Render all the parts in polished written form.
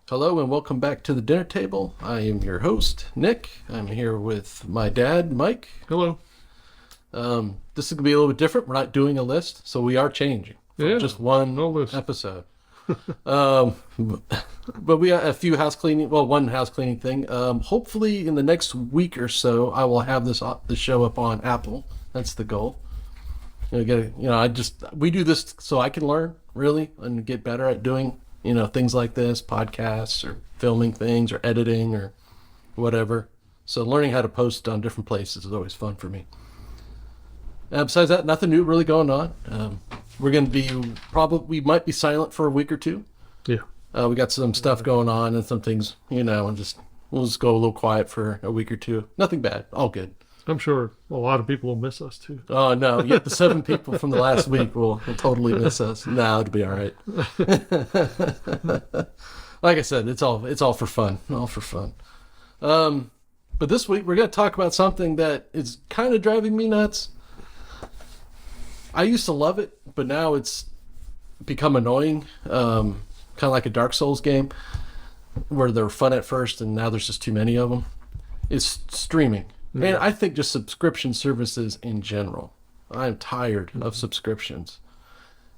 Hello and welcome back to the dinner table. I am your host, Nick. I'm here with my dad, Mike. Hello. This is going to be a little bit different. We're not doing a list, so we are changing from just one no list. episode. But we got a few one house cleaning thing. Hopefully in the next week or so, I will have the show up on Apple. That's the goal. We do this so I can learn, really, and get better at doing things like this, podcasts or filming things or editing or whatever. So learning how to post on different places is always fun for me. Besides that, nothing new really going on. We're going to we might be silent for a week or two. Yeah. We got some stuff going on and some things, and we'll just go a little quiet for a week or two. Nothing bad. All good. I'm sure a lot of people will miss us too. Oh, no. Yeah, the 7 people from the last week will totally miss us. No, it'll be all right. Like I said, it's all for fun. All for fun. But this week, we're going to talk about something that is kind of driving me nuts. I used to love it, but now it's become annoying. Kind of like a Dark Souls game where they're fun at first and now there's just too many of them. It's streaming. And I think just subscription services in general. I'm tired of subscriptions.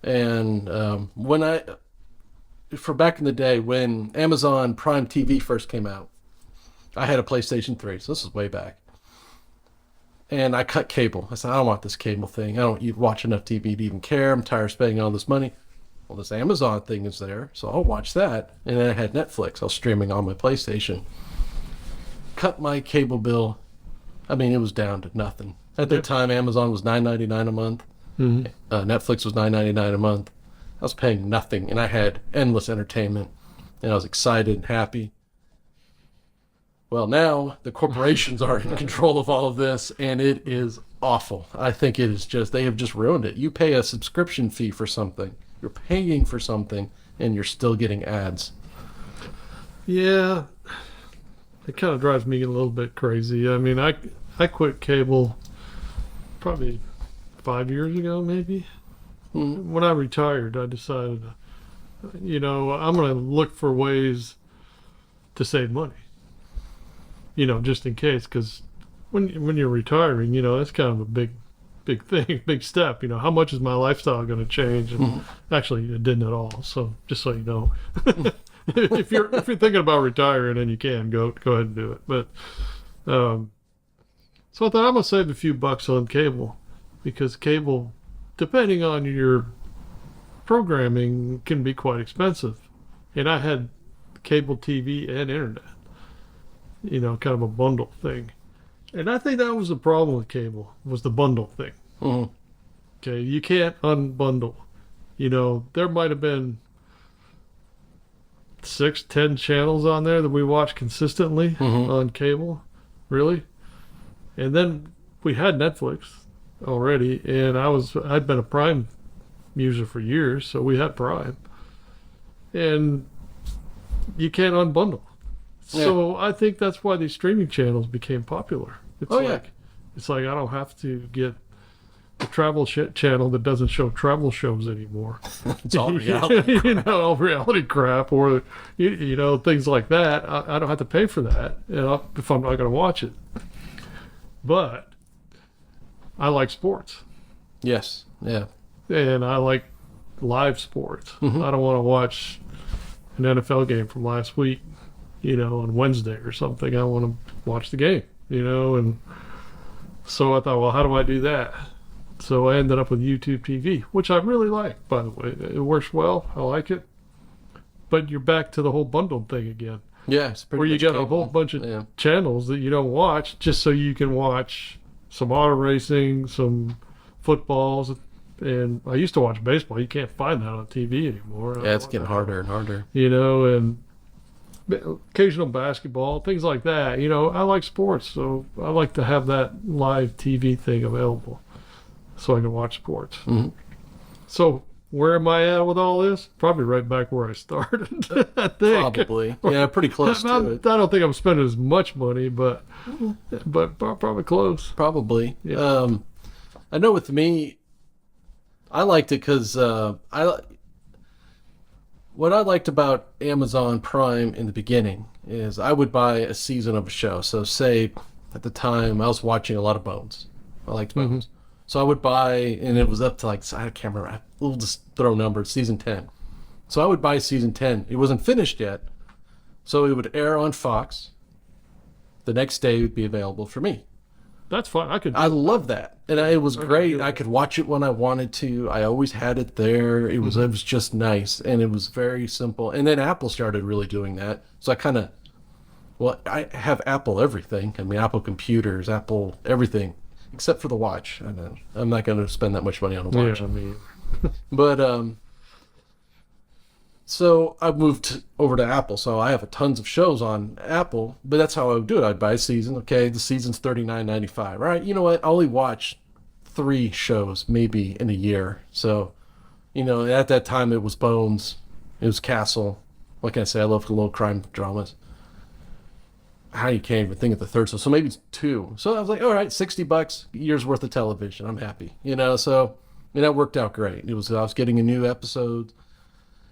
And for back in the day when Amazon Prime TV first came out, I had a PlayStation 3, so this is way back. And I cut cable. I said, I don't want this cable thing. I don't watch enough TV to even care. I'm tired of spending all this money. Well, this Amazon thing is there, so I'll watch that. And then I had Netflix. I was streaming on my PlayStation. Cut my cable bill. I mean, it was down to nothing. At the time, Amazon was $9.99 a month. Mm-hmm. Netflix was $9.99 a month. I was paying nothing, and I had endless entertainment, and I was excited and happy. Well, now the corporations are in control of all of this, and it is awful. I think it is they have just ruined it. You pay a subscription fee for something. You're paying for something, and you're still getting ads. Yeah. It kind of drives me a little bit crazy. I mean, I quit cable probably 5 years ago, maybe. Mm-hmm. When I retired, I decided, I'm going to look for ways to save money. Just in case, because when you're retiring, that's kind of a big thing, big step. How much is my lifestyle going to change? And actually, it didn't at all. So just so you know. if you're thinking about retiring and you can go ahead and do it, but so I thought I'm gonna save a few bucks on cable, because cable, depending on your programming, can be quite expensive, and I had cable TV and internet, kind of a bundle thing, and I think that was the problem with cable, was the bundle thing. Mm-hmm. Okay, you can't unbundle. There might have been 6-10 channels on there that we watch consistently on cable, really. And then we had Netflix already, and I'd been a Prime user for years, so we had Prime. And you can't unbundle. Yeah. So I think that's why these streaming channels became popular. It's like I don't have to get the travel channel that doesn't show travel shows anymore. It's all reality crap. All reality crap, or things like that. I don't have to pay for that if I'm not going to watch it. But I like sports. Yes. Yeah. And I like live sports. Mm-hmm. I don't want to watch an NFL game from last week, on Wednesday or something. I want to watch the game, and so I thought, well, how do I do that? So I ended up with YouTube TV, which I really like, by the way. It works well. I like it. But you're back to the whole bundled thing again. Yeah, it's pretty where you get a whole bunch of channels that you don't watch just so you can watch some auto racing, some footballs. And I used to watch baseball. You can't find that on TV anymore. Yeah, it's getting harder and harder. And occasional basketball, things like that. I like sports, so I like to have that live TV thing available so I can watch sports. Mm-hmm. So where am I at with all this? Probably right back where I started, I think. Probably. Yeah, pretty close to it. I don't think I'm spending as much money, but probably close. Probably. Yeah. I know with me, I liked it because what I liked about Amazon Prime in the beginning is I would buy a season of a show. So say at the time I was watching a lot of Bones. I liked Bones. So I would buy, and it was up to like, I can't remember, we'll just throw numbers, season 10. So I would buy season 10. It wasn't finished yet. So it would air on Fox. The next day it would be available for me. That's fine. I love that. And it was great. I could watch it when I wanted to. I always had it there. It was just nice. And it was very simple. And then Apple started really doing that. So I have Apple everything. I mean, Apple computers, Apple everything, except for the watch. I'm not going to spend that much money on a watch. Yeah, I mean. But, so I moved over to Apple. So I have tons of shows on Apple, but that's how I would do it. I'd buy a season. Okay, the season's $39.95. All right, you know what? I only watch 3 shows maybe in a year. So, at that time it was Bones, it was Castle. What can I say? I love the little crime dramas. How you can't even think of the third. So maybe it's 2. So I was like, all right, $60, a year's worth of television. I'm happy. So that worked out great. I was getting a new episode.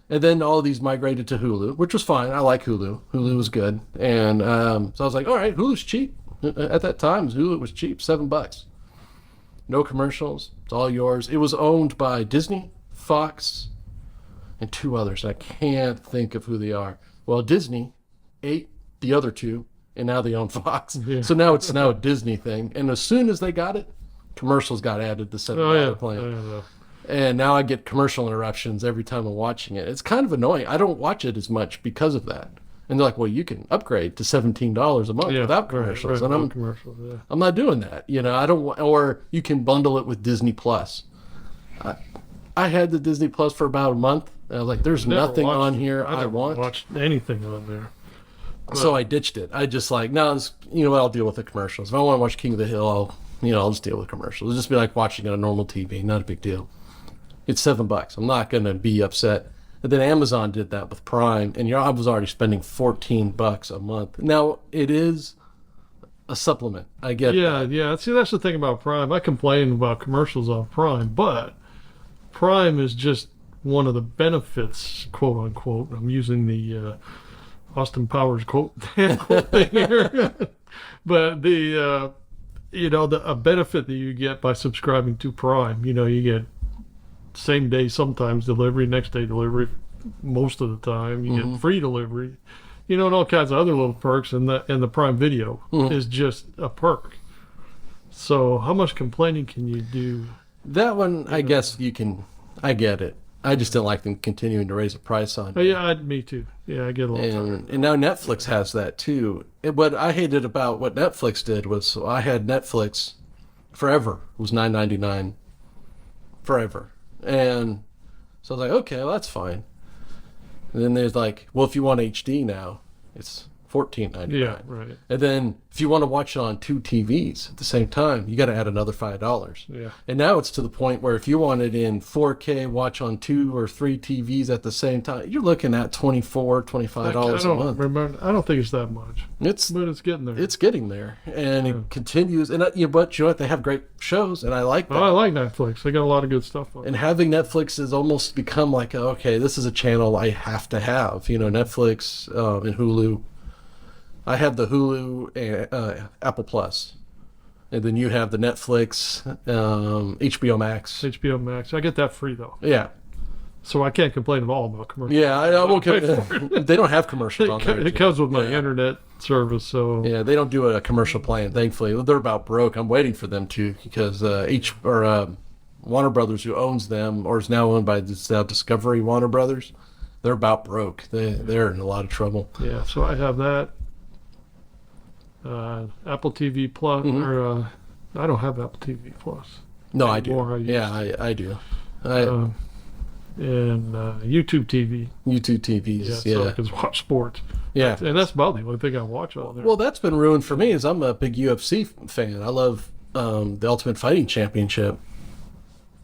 And then all of these migrated to Hulu, which was fine. I like Hulu. Hulu was good. And so I was like, all right, Hulu's cheap. At that time, Hulu was cheap, $7. No commercials. It's all yours. It was owned by Disney, Fox, and 2 others. I can't think of who they are. Well, Disney ate the other 2, and now they own Fox. Yeah. So now it's a Disney thing. And as soon as they got it, commercials got added to $7 plan. Oh, yeah. And now I get commercial interruptions every time I'm watching it. It's kind of annoying. I don't watch it as much because of that. And they're like, well, you can upgrade to $17 a month without commercials. Right, and I'm not doing that. I don't want, or you can bundle it with Disney Plus. I had the Disney Plus for about a month. And I was like, there's nothing on here I want. Watched anything on there. So I ditched it. I just like, no, what, I'll deal with the commercials. If I want to watch King of the Hill, I'll just deal with commercials. It'll just be like watching it on normal TV. Not a big deal. It's $7. I'm not going to be upset. And then Amazon did that with Prime, and I was already spending $14 a month. Now, it is a supplement. I get that. Yeah. See, that's the thing about Prime. I complain about commercials on Prime, but Prime is just one of the benefits, quote unquote. I'm using the Austin Powers quote thing here. But a benefit that you get by subscribing to Prime, you get same day sometimes delivery, next day delivery, most of the time you get free delivery, and all kinds of other little perks, and the Prime Video is just a perk. So how much complaining can you do? That one, I guess you can. I get it. I just didn't like them continuing to raise the price on it. Oh, yeah, me too. Yeah, I get a little tired. And now Netflix has that too. What I hated about what Netflix did was, I had Netflix forever. It was $9.99 forever. And so I was like, okay, well, that's fine. And then there's like, well, if you want HD now, it's $14.99. Yeah, right. And then if you want to watch it on 2 TVs at the same time, you got to add another $5. Yeah. And now it's to the point where if you want it in 4K, watch on 2 or 3 TVs at the same time, you're looking at $24, $25 a month. I don't think it's that much. But it's getting there. It's getting there, and it continues. And but you know what? They have great shows, and I like that. I like Netflix. They got a lot of good stuff on. And having Netflix has almost become like, okay, this is a channel I have to have. Netflix and Hulu. I have the Hulu and Apple Plus, and then you have the Netflix, HBO Max. HBO Max. I get that free though. Yeah. So I can't complain at all about commercials. Yeah, I won't. They don't have commercials on there. It comes with my internet service, so yeah, they don't do a commercial plan. Thankfully, they're about broke. I'm waiting for them to, because Warner Brothers, who owns them or is now owned by Discovery Warner Brothers, they're about broke. They're in a lot of trouble. Yeah, so I have that. Apple TV Plus, or I don't have Apple TV Plus. No, I do. I do. And YouTube TV. YouTube TVs, yeah. So I can watch sports. Yeah. And that's about the only thing I watch on there. Well, that's been ruined for me, is I'm a big UFC fan. I love the Ultimate Fighting Championship.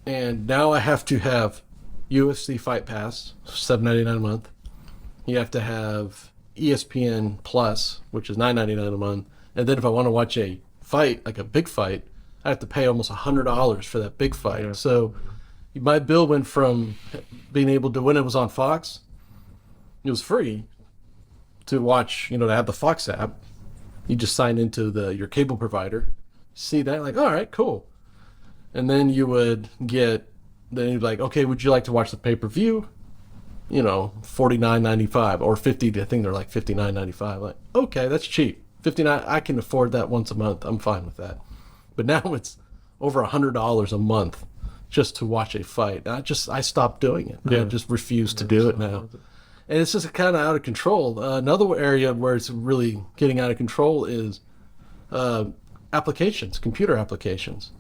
And now I have to have UFC Fight Pass, $7.99 a month. You have to have ESPN Plus, which is $9.99 a month. And then if I want to watch a fight, like a big fight, I have to pay almost $100 for that big fight. Yeah. So my bill went from being able to, when it was on Fox, It was free to watch, to have the Fox app. You just sign into your cable provider, see that, like, all right, cool. And then you would then you'd like, okay, would you like to watch the pay-per-view? $49.95 or $50. I think they're like $59.95. Like, okay, that's cheap. $59. I can afford that once a month. I'm fine with that. But now it's over $100 a month just to watch a fight. I stopped doing it. Yeah. I just refuse to do it now. And it's just kind of out of control. Another area where it's really getting out of control is applications, computer applications.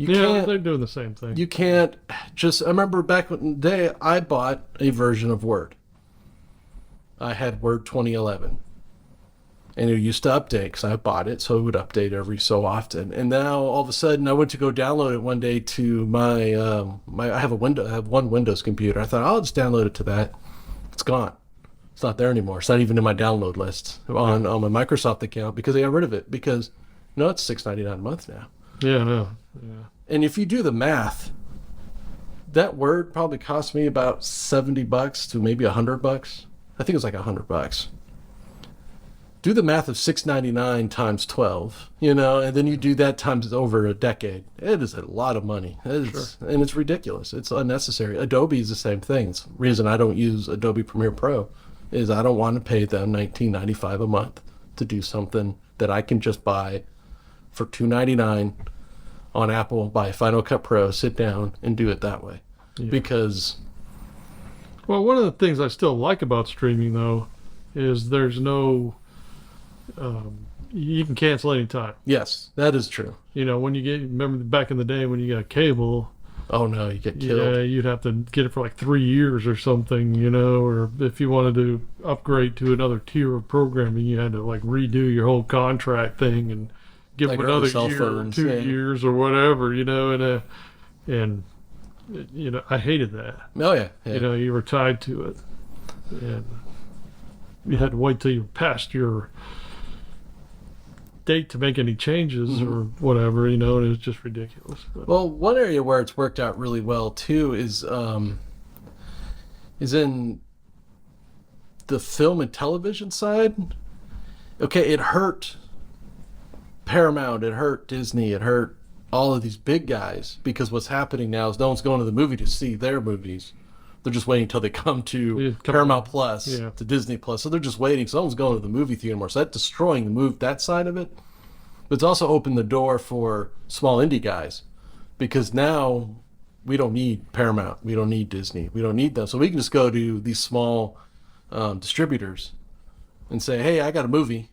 They're doing the same thing. You can't I remember back in the day, I bought a version of Word. I had Word 2011. And it used to update because I bought it, so it would update every so often. And now all of a sudden, I went to go download it one day to my I have one Windows computer. I thought I'll just download it to that. It's gone. It's not there anymore. It's not even in my download list on my Microsoft account because they got rid of it because it's $6.99 a month now. Yeah, no. Yeah. And if you do the math, that Word probably cost me about $70 to maybe $100. I think it was like $100. Do the math of $6.99 times 12, and then you do that times over a decade. It is a lot of money. And it's ridiculous. It's unnecessary. Adobe is the same thing. It's the reason I don't use Adobe Premiere Pro is I don't want to pay them $19.95 a month to do something that I can just buy for $2.99 on Apple, buy Final Cut Pro, sit down and do it that way. Yeah. Because one of the things I still like about streaming though is there's no you can cancel anytime. Yes, that is true. Remember back in the day when you got cable. Oh no, you get killed. Yeah, you'd have to get it for like 3 years or something, or if you wanted to upgrade to another tier of programming, you had to like redo your whole contract thing and give them another year or 2 years or whatever, and I hated that. Oh yeah. You were tied to it, and you had to wait till you passed your date to make any changes or whatever, and it was just ridiculous. Well, one area where it's worked out really well too is in the film and television side. Okay, it hurt Paramount, it hurt Disney, it hurt all of these big guys because what's happening now is no one's going to the movie to see their movies. They're just waiting until they come to Paramount Plus, to Disney Plus. So they're just waiting. So no one's going to the movie theater anymore. So that's destroying that side of it. But it's also opened the door for small indie guys because now we don't need Paramount. We don't need Disney. We don't need them. So we can just go to these small distributors and say, hey, I got a movie.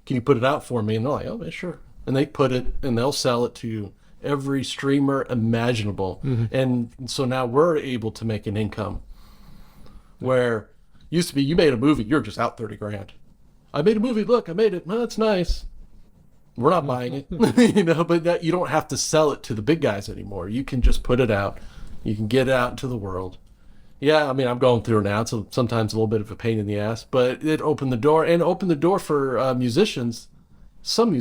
Can you put it out for me? And they're like, oh, yeah, sure. And they put it and they'll sell it to every streamer imaginable. And so now we're able to make an income where used to be you made a movie, you're just out $30,000. I made a movie, look, I made it. Well, that's nice. We're not buying it, but you don't have to sell it to the big guys anymore. You can just put it out. You can get it out into the world. Yeah, I mean, I'm going through it now. It's sometimes a little bit of a pain in the ass, but it opened the door for musicians, some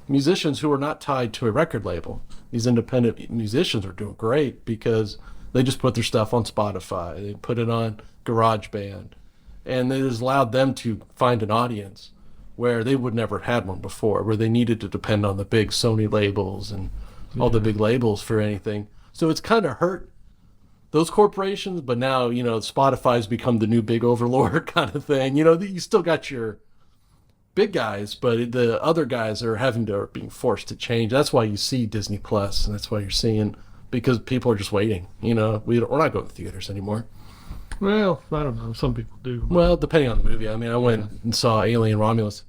musicians who are not tied to a record label. These independent musicians are doing great because they just put their stuff on Spotify. They put it on GarageBand, and it has allowed them to find an audience where they would never have had one before, where they needed to depend on the big Sony labels and all the big labels for anything. So it's kind of hurt those corporations, but now, Spotify's become the new big overlord kind of thing. You still got your big guys, but the other guys are being forced to change. That's why you see Disney Plus, and that's why you're seeing, because people are just waiting. We're not going to theaters anymore. Well, I don't know. Some people do. Well, depending on the movie. I mean, I went and saw Alien Romulus.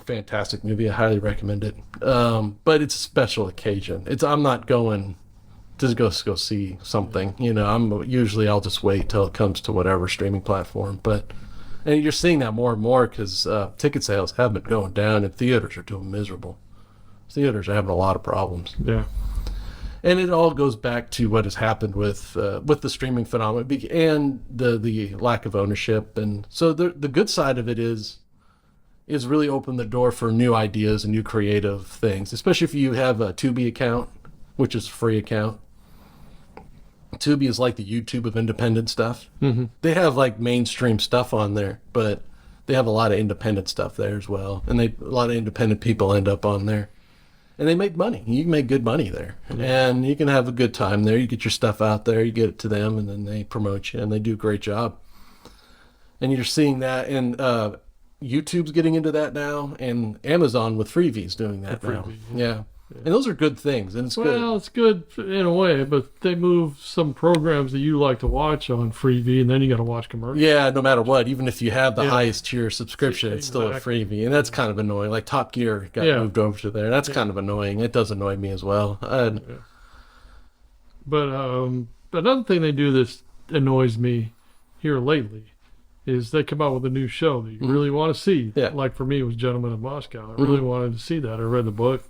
Fantastic movie. I highly recommend it. But it's a special occasion. I'm not going to go see something. I'll just wait till it comes to whatever streaming platform. And you're seeing that more and more because ticket sales have been going down and theaters are doing miserable. Theaters are having a lot of problems. Yeah. And it all goes back to what has happened with the streaming phenomenon and the lack of ownership. And so the good side of it is really opened the door for new ideas and new creative things, especially if you have a Tubi account, which is a free account. Tubi is like the YouTube of independent stuff. Mm-hmm. They have like mainstream stuff on there, but they have a lot of independent stuff there as well. And a lot of independent people end up on there. And they make money. You can make good money there. And you can have a good time there. You get your stuff out there, you get it to them, and then they promote you, and they do a great job. And you're seeing that, and YouTube's getting into that now, and Amazon with Freevee's doing that now. Yeah. And those are good things, and it's good. Well, it's good in a way, but they move some programs that you like to watch on Freevee, and then you got to watch commercials. Yeah, no matter what, even if you have the highest tier subscription, it's still a freebie, and that's kind of annoying. Like Top Gear got moved over to there. That's kind of annoying. It does annoy me as well. But another thing they do that annoys me here lately is they come out with a new show that you really want to see. Yeah. Like for me, it was Gentlemen of Moscow. I really wanted to see that. I read the book.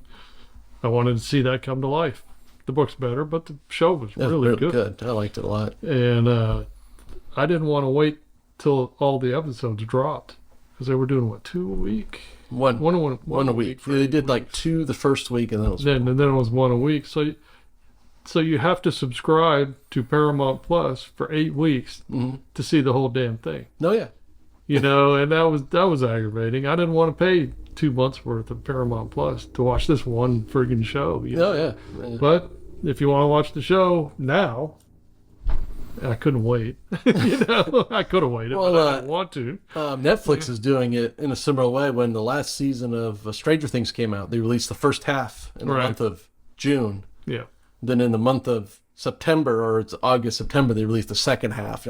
I wanted to see that come to life. The book's better, but the show was really good. I liked it a lot. And I didn't want to wait till all the episodes dropped because they were doing 2 a week. One a week. They did like 2 the first week, and then it was then it was 1 a week. So you have to subscribe to Paramount Plus for 8 weeks to see the whole damn thing. Oh yeah. You know, and that was aggravating. I didn't want to pay 2 months worth of Paramount Plus to watch this one friggin' show. You know? Oh yeah. But if you want to watch the show now, I couldn't wait. You know, I could have waited, but I didn't want to. Netflix is doing it in a similar way. When the last season of Stranger Things came out, they released the first half in the month of June. Yeah. Then in the month of September, or it's August, September, they released the second half.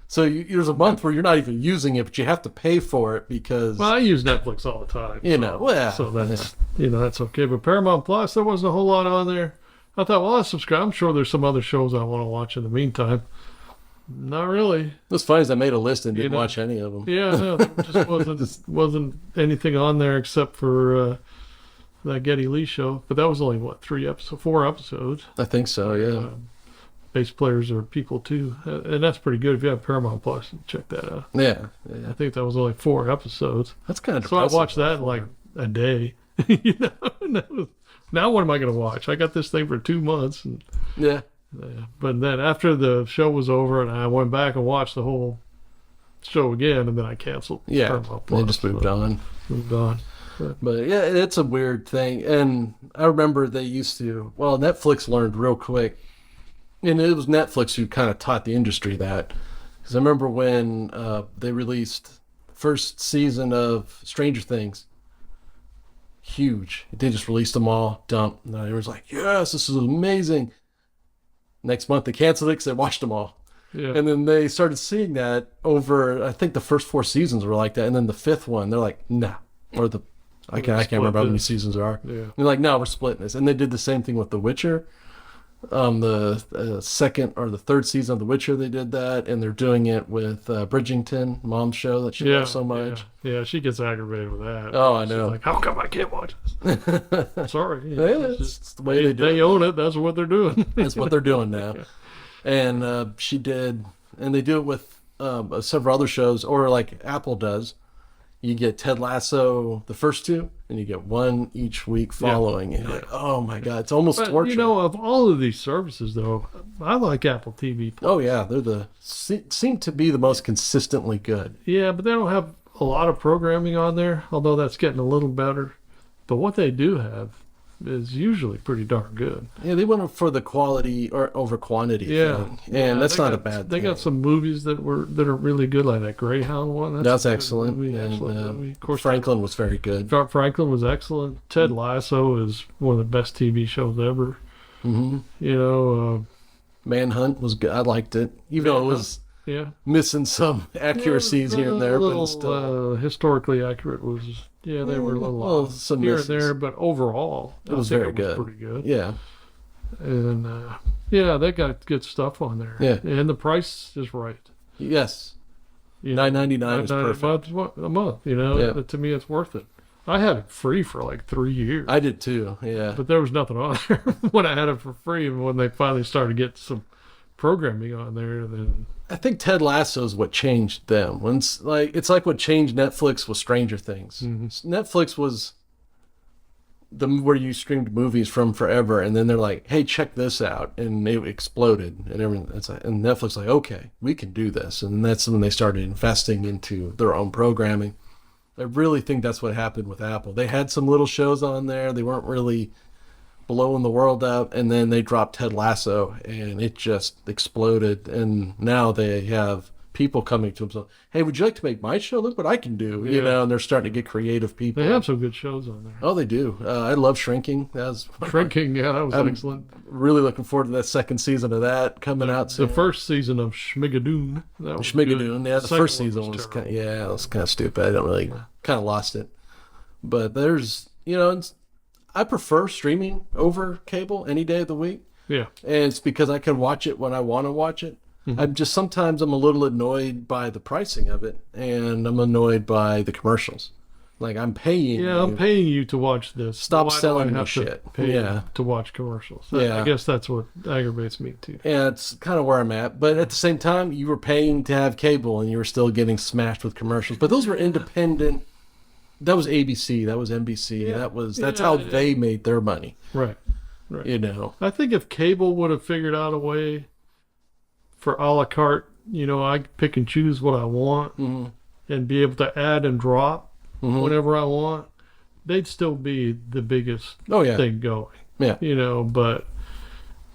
So there's a month where you're not even using it, but you have to pay for it because... Well, I use Netflix all the time. So that's, that's okay. But Paramount Plus, there wasn't a whole lot on there. I thought, well, I'll subscribe. I'm sure there's some other shows I want to watch in the meantime. Not really. What's funny is I made a list and didn't watch any of them. Yeah, no, there just wasn't anything on there except for that Geddy Lee show. But that was only, 4 episodes. I think so, yeah. Bass players are people too, and that's pretty good. If you have Paramount Plus, check that out. Yeah. I think that was only 4 episodes. That's kind of so I watched that in like a day. Now what am I going to watch? I got this thing for 2 months. And, but then after the show was over, and I went back and watched the whole show again, and then I canceled. Paramount Plus. They just moved on. But yeah, it's a weird thing, and I remember they used to. Well, Netflix learned real quick. And it was Netflix who kind of taught the industry that. Because I remember when they released first season of Stranger Things. Huge. They just released them all, dumped. And everyone's like, yes, this is amazing. Next month they canceled it because they watched them all. Yeah. And then they started seeing that over, I think the first 4 seasons were like that. And then the 5th one, they're like, nah. Or I can't remember how many seasons there are. Yeah. They're like, no, we're splitting this. And they did the same thing with The Witcher. The second or the third season of The Witcher, they did that, and they're doing it with Bridgerton, Mom's show that she loves so much. Yeah, she gets aggravated with that. Oh, I know. She's like, how come I can't watch this? Sorry. It's the way they do it. They own it. That's what they're doing. That's what they're doing now. And she did, and they do it with several other shows, or like Apple does. You get Ted Lasso, the first 2, and you get 1 each week following. And you're like, oh my God, it's almost torture. You know, of all of these services, though, I like Apple TV Plus. Oh yeah, they're seem to be the most consistently good. Yeah, but they don't have a lot of programming on there, although that's getting a little better. But what they do have is usually pretty darn good. Yeah, they went for the quality or over quantity thing. And that's not a bad thing. They got some movies that are really good, like that Greyhound one. That's excellent. Movie. Of course, Franklin was very good. Franklin was excellent. Ted Lasso is one of the best TV shows ever. Mm-hmm. You know, Manhunt was good. I liked it, even though it was missing some accuracies here and there. Little, but still, historically accurate was. Yeah, they were a little off some here misses. and there, but overall, it was very good. Pretty good. Yeah, and they got good stuff on there. Yeah, and the price is right. Yes, $9.99 is perfect. A month, you know. To me, it's worth it. I had it free for like 3 years. I did too. Yeah, but there was nothing on there when I had it for free. And when they finally started getting some programming on there, then. I think Ted Lasso is what changed them. It's like what changed Netflix was Stranger Things. Mm-hmm. Netflix was where you streamed movies from forever, and then they're like, "Hey, check this out," and it exploded, and everything. It's like, and Netflix like, "Okay, we can do this," and that's when they started investing into their own programming. I really think that's what happened with Apple. They had some little shows on there. They weren't really blowing the world up, and then they dropped Ted Lasso, and it just exploded. And now they have people coming to them saying, "Hey, would you like to make my show? Look what I can do." You know, and they're starting to get creative people. They have some good shows on there. Oh, they do. I love Shrinking. Shrinking, yeah, that was excellent. Really looking forward to that second season of that coming out soon. The first season of Schmigadoon. Schmigadoon, yeah, the first season was kind of, it was kind of stupid. I don't really, kind of lost it. But there's, I prefer streaming over cable any day of the week. Yeah. And it's because I can watch it when I want to watch it. Mm-hmm. Sometimes I'm a little annoyed by the pricing of it, and I'm annoyed by the commercials. Like, I'm paying you. I'm paying you to watch this. Stop selling me shit. To watch commercials. I guess that's what aggravates me too. Yeah, it's kind of where I'm at. But at the same time, you were paying to have cable, and you were still getting smashed with commercials. But those were independent. That was ABC. That was NBC. Yeah. That's how they made their money. Right. I think if cable would have figured out a way for a la carte, I pick and choose what I want and be able to add and drop whenever I want, they'd still be the biggest thing going. Yeah. But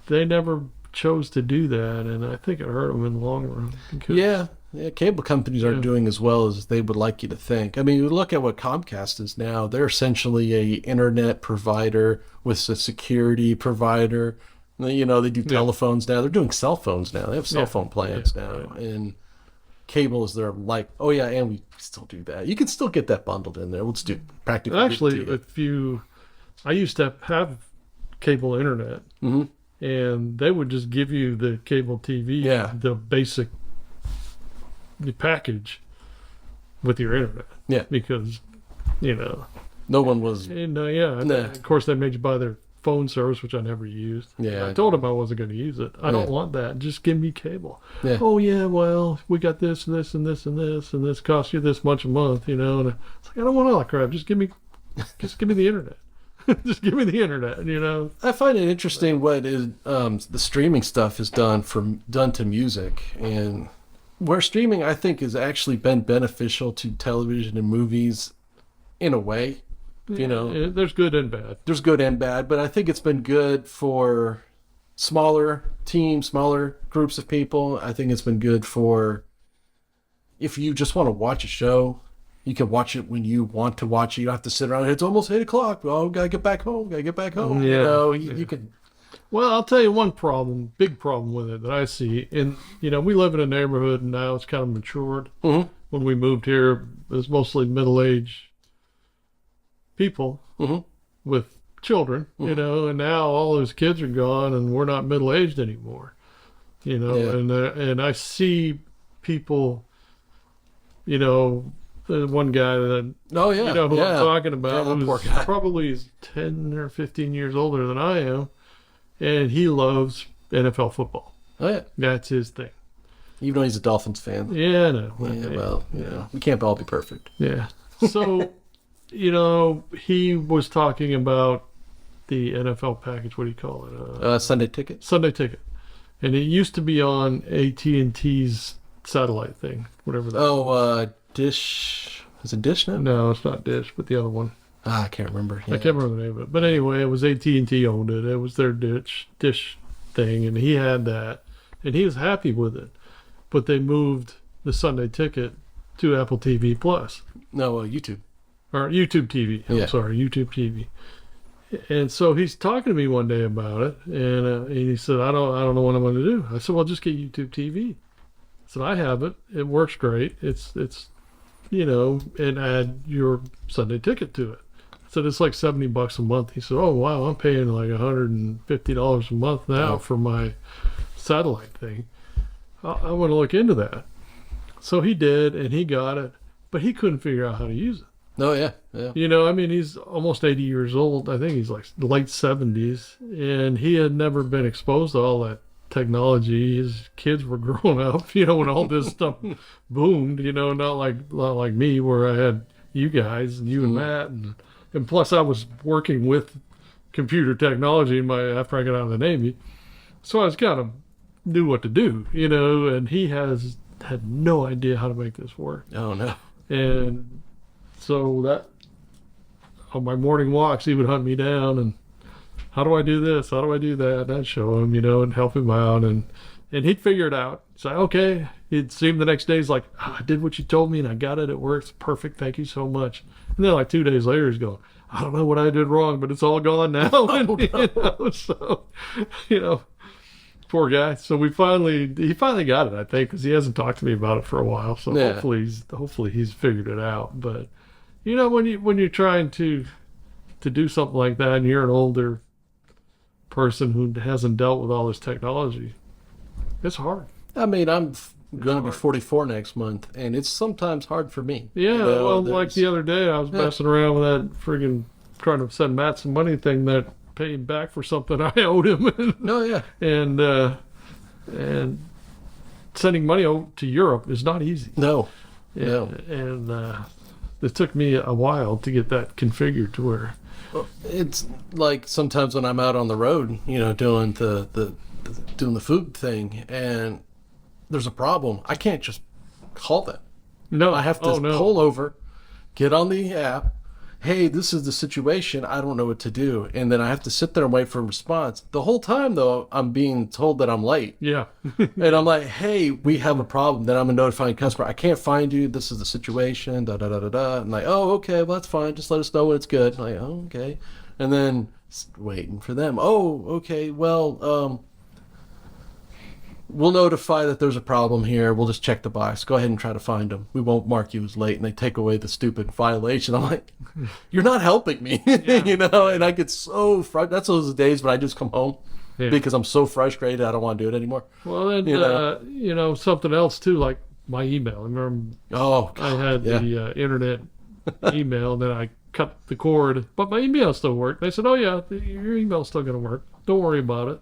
they never chose to do that, and I think it hurt them in the long run. Yeah, cable companies aren't doing as well as they would like you to think. I mean, you look at what Comcast is now. They're essentially a internet provider with a security provider. They do telephones now. They're doing cell phones now. They have cell phone plans now. Right. And cable is their and we still do that. You can still get that bundled in there. Let's do practically. Actually, I used to have cable internet, and they would just give you the cable TV, the basic package with your internet. Yeah. Because, no one was. Of course, they made you buy their phone service, which I never used. Yeah. I told them I wasn't going to use it. I don't want that. Just give me cable. Yeah. Oh, yeah, well, we got this and this and this and this, and this costs you this much a month, And it's like, I don't want all that crap. Just give me the internet. Just give me the internet, I find it interesting what is the streaming stuff is done to music, and where streaming, I think, has actually been beneficial to television and movies in a way. There's good and bad. There's good and bad, but I think it's been good for smaller teams, smaller groups of people. I think it's been good for if you just want to watch a show, you can watch it when you want to watch it. You don't have to sit around. It's almost 8:00. Oh, gotta get back home. Yeah. You can. Well, I'll tell you one big problem with it that I see. And, we live in a neighborhood and now it's kind of matured. Mm-hmm. When we moved here, it was mostly middle-aged people with children, and now all those kids are gone and we're not middle-aged anymore, and I see people, the one guy that, who I'm talking about, who's probably 10 or 15 years older than I am, and he loves NFL football. Oh, yeah. That's his thing. Even though he's a Dolphins fan. Yeah, no. We can't all be perfect. Yeah. So, he was talking about the NFL package. What do you call it? Sunday Ticket. Sunday Ticket. And it used to be on AT&T's satellite thing, whatever that Dish. Is it Dish now? No, it's not Dish, but the other one. I can't remember. Yeah. I can't remember the name of it. But anyway, it was AT&T owned it. It was their Dish thing, and he had that, and he was happy with it. But they moved the Sunday Ticket to Apple TV Plus. No, YouTube. Or YouTube TV. I'm sorry, YouTube TV. And so he's talking to me one day about it, and he said, I don't know what I'm going to do. I said, well, just get YouTube TV. I said, I have it. It works great. It's and add your Sunday Ticket to it. I said, it's like $70 a month. He said, oh, wow, I'm paying like $150 a month now for my satellite thing. I want to look into that. So he did, and he got it, but he couldn't figure out how to use it. Oh, yeah. He's almost 80 years old. I think he's like late 70s, and he had never been exposed to all that technology. His kids were growing up, when all this stuff boomed, not like me, where I had you guys and you and Matt And plus, I was working with computer technology after I got out of the Navy, so I was kind of knew what to do, And he had no idea how to make this work. Oh no. And so that on my morning walks, he would hunt me down and how do I do this? How do I do that? And I'd show him, and help him out, and he'd figure it out. He'd say, okay. He'd see him the next day. He's like, I did what you told me, and I got it. It works perfect. Thank you so much. And then like 2 days later, he's going, I don't know what I did wrong, but it's all gone now. And, poor guy. So he finally got it, I think, because he hasn't talked to me about it for a while. So Yeah. hopefully he's figured it out. But when you're trying to do something like that, and you're an older person who hasn't dealt with all this technology, it's hard. I mean, I'm going to be 44 next month, and it's sometimes hard for me. Yeah, well, like the other day, I was messing around with that friggin' trying to send Matt some money thing that paid him back for something I owed him. No, yeah. And sending money to Europe is not easy. No. And it took me a while to get that configured to where. It's like sometimes when I'm out on the road, doing doing the food thing, and there's a problem, I can't just call them. No, I have to pull over, get on the app. Hey, this is the situation. I don't know what to do. And then I have to sit there and wait for a response. The whole time, though, I'm being told that I'm late. Yeah. And I'm like, hey, we have a problem. Then I'm a notifying customer. I can't find you. This is the situation. Da, da, da, da, da. And like, oh, okay, well, that's fine. Just let us know when it's good. I'm like, oh, okay. And then waiting for them. Oh, okay, well, we'll notify that there's a problem here. We'll just check the box. Go ahead and try to find them. We won't mark you as late. And they take away the stupid violation. I'm like, you're not helping me, And I get so frustrated. That's those days when I just come home because I'm so frustrated. I don't want to do it anymore. Well, then, something else too, like my email. I remember I had the internet email, and then I cut the cord, but my email still worked. They said, oh, yeah, your email's still going to work. Don't worry about it.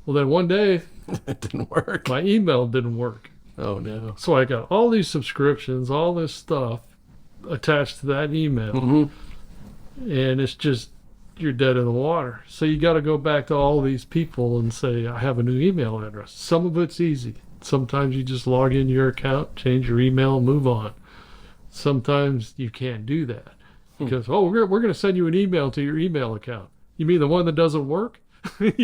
Well, then one day, it didn't work. My email didn't work. Oh, no. So I got all these subscriptions, all this stuff attached to that email. Mm-hmm. And it's just, you're dead in the water. So you got to go back to all these people and say, I have a new email address. Some of it's easy. Sometimes you just log into your account, change your email, and move on. Sometimes you can't do that because, we're going to send you an email to your email account. You mean the one that doesn't work? I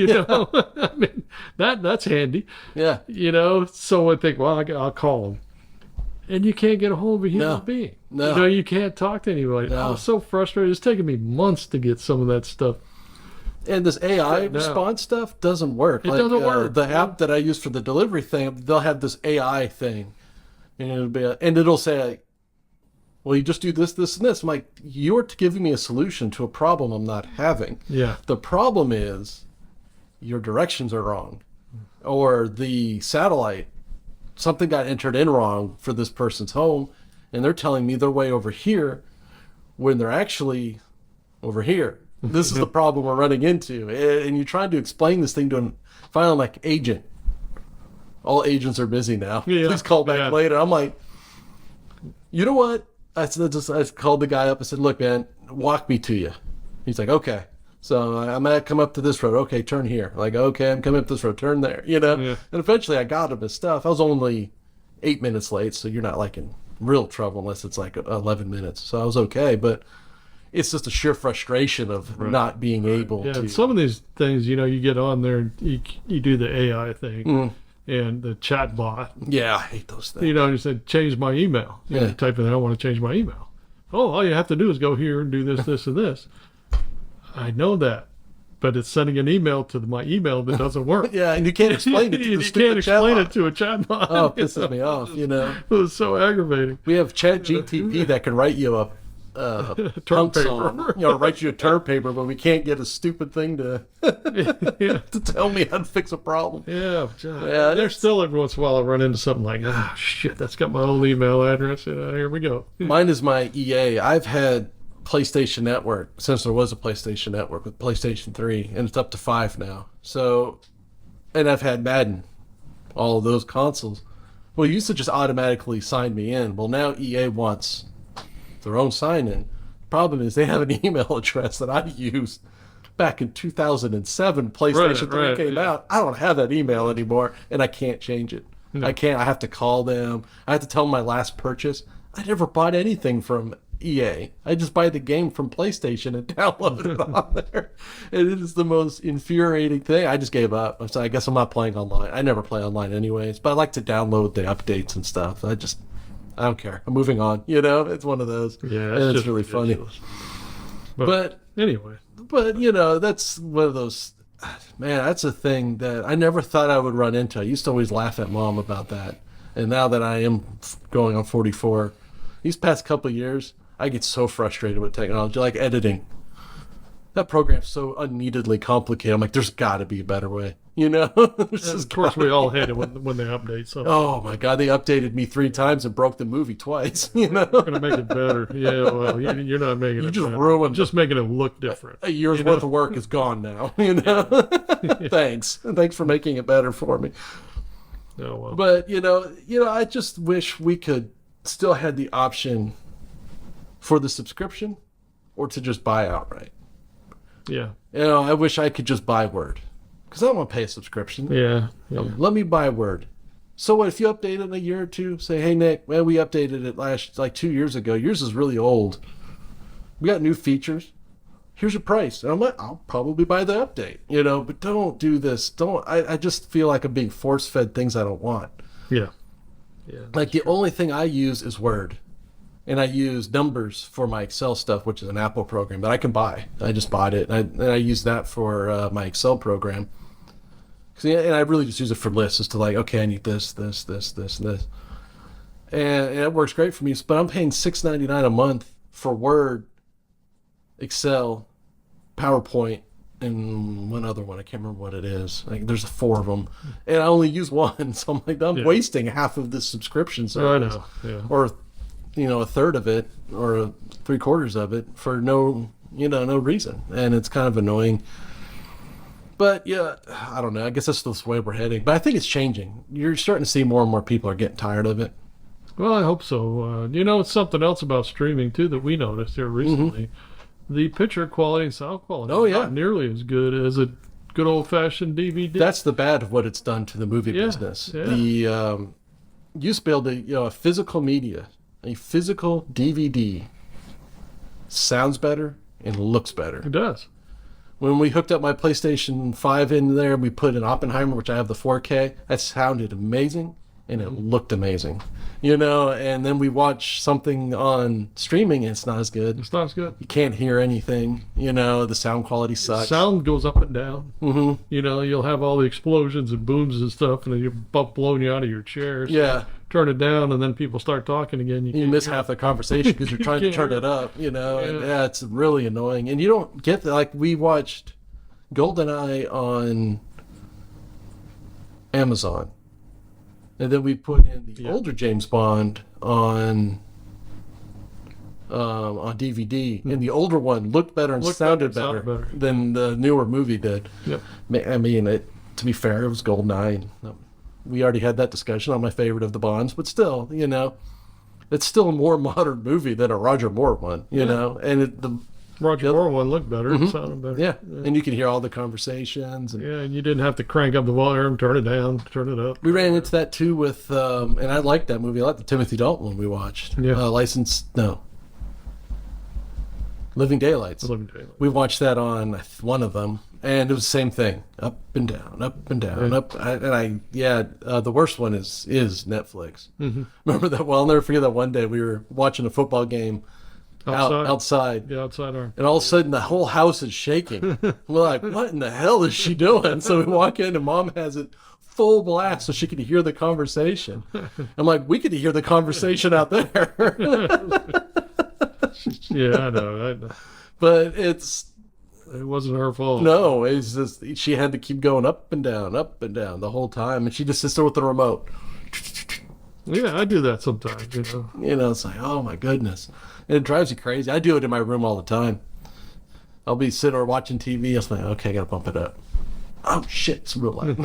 mean, that's handy. Yeah. So I think, well, I'll call them. And you can't get a hold of a human being. No. You can't talk to anybody. No. I was so frustrated. It's taken me months to get some of that stuff. And this AI response stuff doesn't work. It doesn't work. The app that I use for the delivery thing, they'll have this AI thing. And it'll say, well, you just do this, this, and this. I'm like, you're giving me a solution to a problem I'm not having. Yeah. The problem is your directions are wrong. Or the satellite, something got entered in wrong for this person's home, and they're telling me they're way over here when they're actually over here. This is the problem we're running into. And you're trying to explain this thing to an finally like agent. All agents are busy now. Yeah. Please call back later. I'm like, you know what? I called the guy up and said, look, man, walk me to you. He's like, okay. So I'm going to come up to this road. Okay, turn here. Like, okay, I'm coming up this road. Turn there. Yeah. And eventually I got him his stuff. I was only 8 minutes late, so you're not like in real trouble unless it's like 11 minutes. So I was okay. But it's just a sheer frustration of not being able to. Some of these things, you get on there, you do the AI thing and the chat bot. Yeah, I hate those things. You said, change my email. Type in, I want to change my email. Oh, all you have to do is go here and do this, this, and this. I know that, but it's sending an email to my email that doesn't work. Yeah, and you can't explain it to you can't explain it to a chatbot. Oh, it pisses me off, It was so aggravating. We have ChatGTP that can write you a term paper. Write you a term paper, but we can't get a stupid thing to to tell me how to fix a problem. Yeah, there's still every once in a while I run into something like, oh shit, that's got my old email address. Here we go. Mine is my EA. I've had PlayStation Network since there was a PlayStation Network with PlayStation 3, and it's up to 5 now. So, and I've had Madden, all of those consoles. Well, you used to just automatically sign me in. Well, now EA wants their own sign-in. Problem is, they have an email address that I used back in 2007. PlayStation 3 came out. I don't have that email anymore, and I can't change it. No. I can't. I have to call them. I have to tell them my last purchase. I never bought anything from EA. I just buy the game from PlayStation and download it on there. And it is the most infuriating thing. I just gave up. So I guess I'm not playing online. I never play online anyways, but I like to download the updates and stuff. I don't care. I'm moving on. It's one of those. Yeah, it's really funny. But anyway. But, that's one of those, man, that's a thing that I never thought I would run into. I used to always laugh at Mom about that. And now that I am going on 44, these past couple of years, I get so frustrated with technology, like editing. That program's so unneededly complicated. I'm like, there's got to be a better way, Of course, we all hate it when they update. So. Oh my God, they updated me 3 times and broke the movie twice. You're gonna make it better. Yeah, well, you're not making it. Just better. ruined. Just making it look different. A year's worth of work is gone now. Thanks for making it better for me. Oh well. But I just wish we could still had the option for the subscription, or to just buy outright. Yeah. I wish I could just buy Word. Because I don't want to pay a subscription. Yeah. Let me buy Word. So what if you update it in a year or two? Say, hey, Nick, well, we updated it 2 years ago. Yours is really old. We got new features. Here's your price. And I'm like, I'll probably buy the update. But don't do this. I just feel like I'm being force-fed things I don't want. Yeah. Like the only thing I use is Word. And I use Numbers for my Excel stuff, which is an Apple program that I can buy. I just bought it. And I use that for my Excel program. And I really just use it for lists. Just to like, okay, I need this, this, this, this, and this. And it works great for me. But I'm paying $6.99 a month for Word, Excel, PowerPoint, and one other one. I can't remember what it is. Like, there's 4 of them. And I only use one. So I'm like, I'm wasting half of this subscription service. I know. Yeah. Or a third of it or 3/4 of it for no reason. And it's kind of annoying. But yeah, I don't know. I guess that's the way we're heading. But I think it's changing. You're starting to see more and more people are getting tired of it. Well, I hope so. It's something else about streaming too that we noticed here recently. Mm-hmm. The picture quality and sound quality is not nearly as good as a good old-fashioned DVD. That's the bad of what it's done to the movie business. Yeah. The used to be able to, a physical media, a physical DVD sounds better and looks better. It does. When we hooked up my PlayStation 5 in there, we put an Oppenheimer, which I have the 4K. That sounded amazing, and it looked amazing. And then we watch something on streaming, and it's not as good. It's not as good. You can't hear anything. The sound quality sucks. Sound goes up and down. Mm-hmm. You'll have all the explosions and booms and stuff, and then you're blowing you out of your chair. So yeah. Turn it down, and then people start talking again. You miss half the conversation because you're trying to turn it up, And it's really annoying. And you don't get that. Like, we watched GoldenEye on Amazon, and then we put in the older James Bond on DVD, and the older one looked better and sounded better than the newer movie did. Yep. I mean, to be fair, it was GoldenEye. We already had that discussion on my favorite of the Bonds, but still, it's still a more modern movie than a Roger Moore one, know. And the Roger Moore one looked better, it sounded better. Yeah, and you could hear all the conversations. And you didn't have to crank up the volume, turn it down, turn it up. We ran into that too with, and I liked that movie. I liked the Timothy Dalton one we watched. Yeah. Living Daylights. Living Daylights. We watched that on one of them, and it was the same thing. Up and down, up and down, up. The worst one is Netflix. Mm-hmm. Remember that? Well, I'll never forget that one day we were watching a football game outside. Yeah, outside. And all of a sudden, the whole house is shaking. We're like, what in the hell is she doing? So we walk in, and Mom has it full blast so she could hear the conversation. I'm like, we could hear the conversation out there. Yeah, I know. But it wasn't her fault. No, it's just she had to keep going up and down the whole time, and she just sits there with the remote. Yeah, I do that sometimes. It's like, oh my goodness, and it drives you crazy. I do it in my room all the time. I'll be sitting or watching TV. I was like, okay, I gotta bump it up. Oh shit, it's real loud.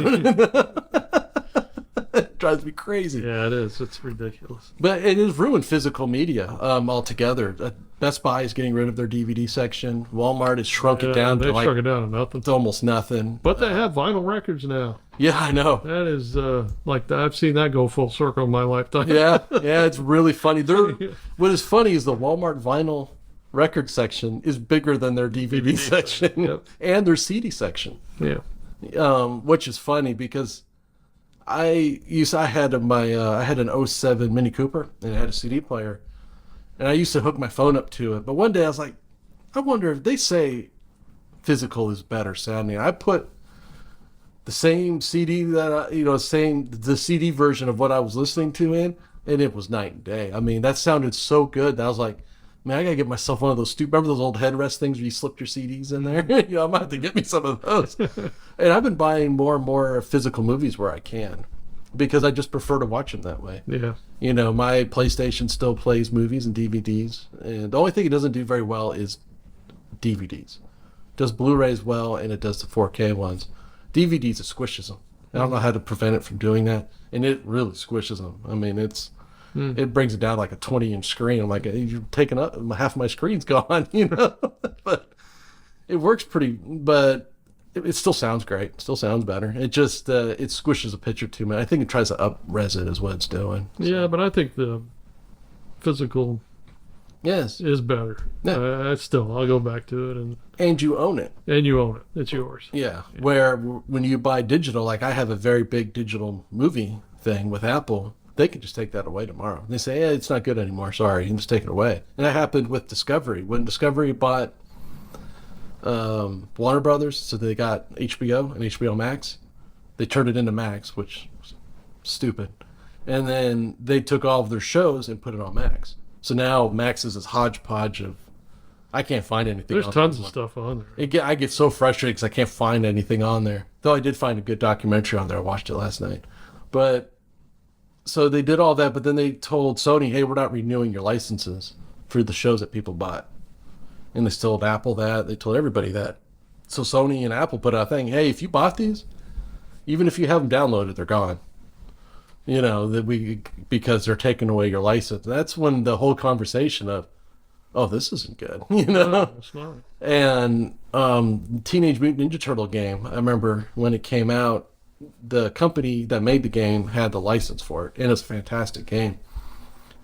It drives me crazy. Yeah, it is. It's ridiculous. But it has ruined physical media altogether. Best Buy is getting rid of their DVD section. Walmart has shrunk it down They to shrunk it down to nothing. it's almost nothing. But they have vinyl records now. Yeah, I know. That is I've seen that go full circle in my lifetime. Yeah, it's really funny. What is funny is the Walmart vinyl record section is bigger than their DVD section Yep. and their CD section. Yeah. Which is funny because I had an '07 Mini Cooper and it had a CD player, and I used to hook my phone up to it. But one day I was like, I wonder if they say physical is better sounding. I put the same CD the CD version of what I was listening to in, and it was night and day. I mean, that sounded so good that I was like, man, I gotta get myself one of those remember those old headrest things where you slipped your CDs in there? I might have to get me some of those. And I've been buying more and more physical movies where I can, because I just prefer to watch them that way. Yeah. My PlayStation still plays movies and DVDs, and the only thing it doesn't do very well is DVDs. It does Blu-rays well, and it does the 4K ones. DVDs, it squishes them. I don't know how to prevent it from doing that, and it really squishes them. I mean, it brings it down like a 20-inch screen. I'm like, you're taking up half of my screen's gone, But it works but it still sounds great. It still sounds better. It just it squishes a picture too much. I think it tries to up-res it is what it's doing. So. Yeah, but I think the physical is better. Yeah. I'll go back to it, And you own it. and you own it. It's yours. Yeah. Where when you buy digital, like I have a very big digital movie thing with Apple, they can just take that away tomorrow. They say, it's not good anymore. Sorry, you can just take it away. And that happened with Discovery. When Discovery bought Warner Brothers, so they got HBO and HBO Max, they turned it into Max, which was stupid. And then they took all of their shows and put it on Max. So now Max is this hodgepodge of, I can't find anything. There's tons of stuff on there. I get so frustrated because I can't find anything on there. Though I did find a good documentary on there. I watched it last night. But so they did all that, but then they told Sony, hey, we're not renewing your licenses for the shows that people bought. And they told Apple that. They told everybody that. So Sony and Apple put out a thing, hey, if you bought these, even if you have them downloaded, they're gone. Because they're taking away your license. That's when the whole conversation of, oh, this isn't good. No, it's not. And Teenage Mutant Ninja Turtle game, I remember when it came out, the company that made the game had the license for it, and it's a fantastic game.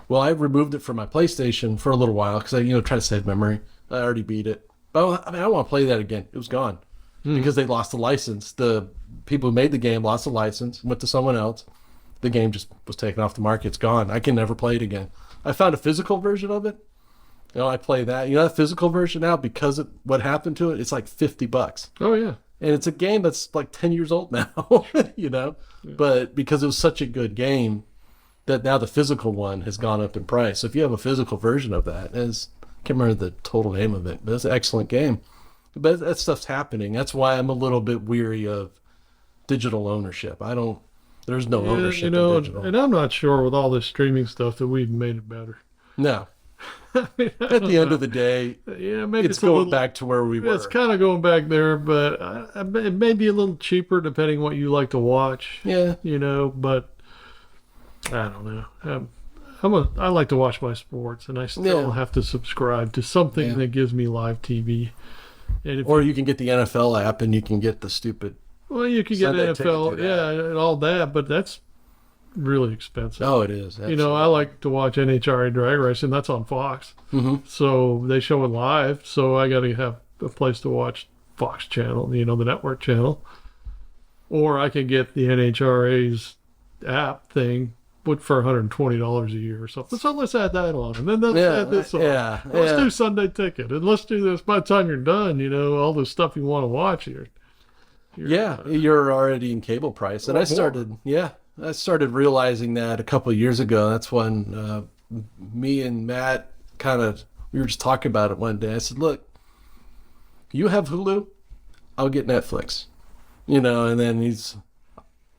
Well, I removed it from my PlayStation for a little while because I, try to save memory. I already beat it. But I want to play that again. It was gone because they lost the license. The people who made the game lost the license, went to someone else. The game just was taken off the market. It's gone. I can never play it again. I found a physical version of it. I play that. That physical version now, because of what happened to it, it's like $50. Oh, yeah. And it's a game that's like 10 years old now, Yeah. But because it was such a good game, that now the physical one has gone up in price. So if you have a physical version of that, I can't remember the total name of it, but it's an excellent game. But that stuff's happening. That's why I'm a little bit weary of digital ownership. There's no ownership in digital. And I'm not sure with all this streaming stuff that we've made it better. No. At the end of the day, maybe it's going back to where we were. It's kind of going back there, but it may be a little cheaper depending what you like to watch. Yeah. But I don't know. I like to watch my sports, and I still have to subscribe to something that gives me live TV. And or you can get the NFL app, and you can get the stupid. Well, you can get NFL, and all that, but that's really expensive. Oh, it is. Absolutely. I like to watch NHRA drag racing. That's on Fox. Mm-hmm. So they show it live. So I got to have a place to watch Fox channel, the network channel. Or I can get the NHRA's app thing for $120 a year or something. So let's add that on. And then let's add this on. Let's do Sunday Ticket. And let's do this. By the time you're done, all the stuff you want to watch here. You're already in cable price. And I started realizing that a couple of years ago. That's when me and Matt we were just talking about it one day. I said, look, you have Hulu, I'll get Netflix. And then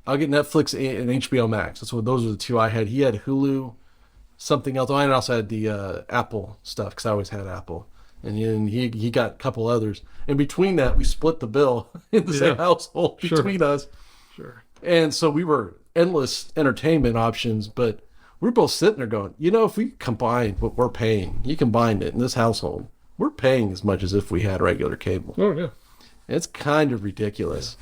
I'll get Netflix and HBO Max. Those are the two I had. He had Hulu, something else. I also had the Apple stuff because I always had Apple. And then he got a couple others. And between that, we split the bill in the same household between us. Sure. And so we were endless entertainment options, but we're both sitting there going, if we combine what we're paying, you combined it in this household, we're paying as much as if we had regular cable. Oh yeah. It's kind of ridiculous.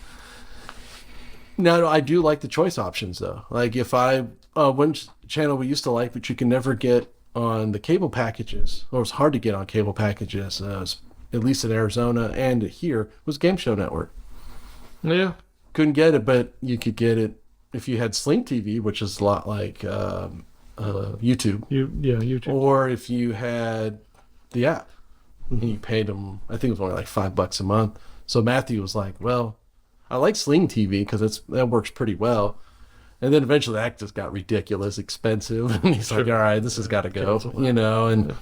Now, I do like the choice options though. Like if one channel we used to like, but you can never get on the cable packages, or it's hard to get on cable packages, at least in Arizona and here, was Game Show Network. Yeah. Couldn't get it, but you could get it if you had Sling TV, which is a lot like YouTube. YouTube. Or if you had the app, and you paid them, I think it was only like $5 a month. So Matthew was like, well, I like Sling TV because that works pretty well. And then eventually that just got ridiculous expensive. And he's like, all right, this has got to go, and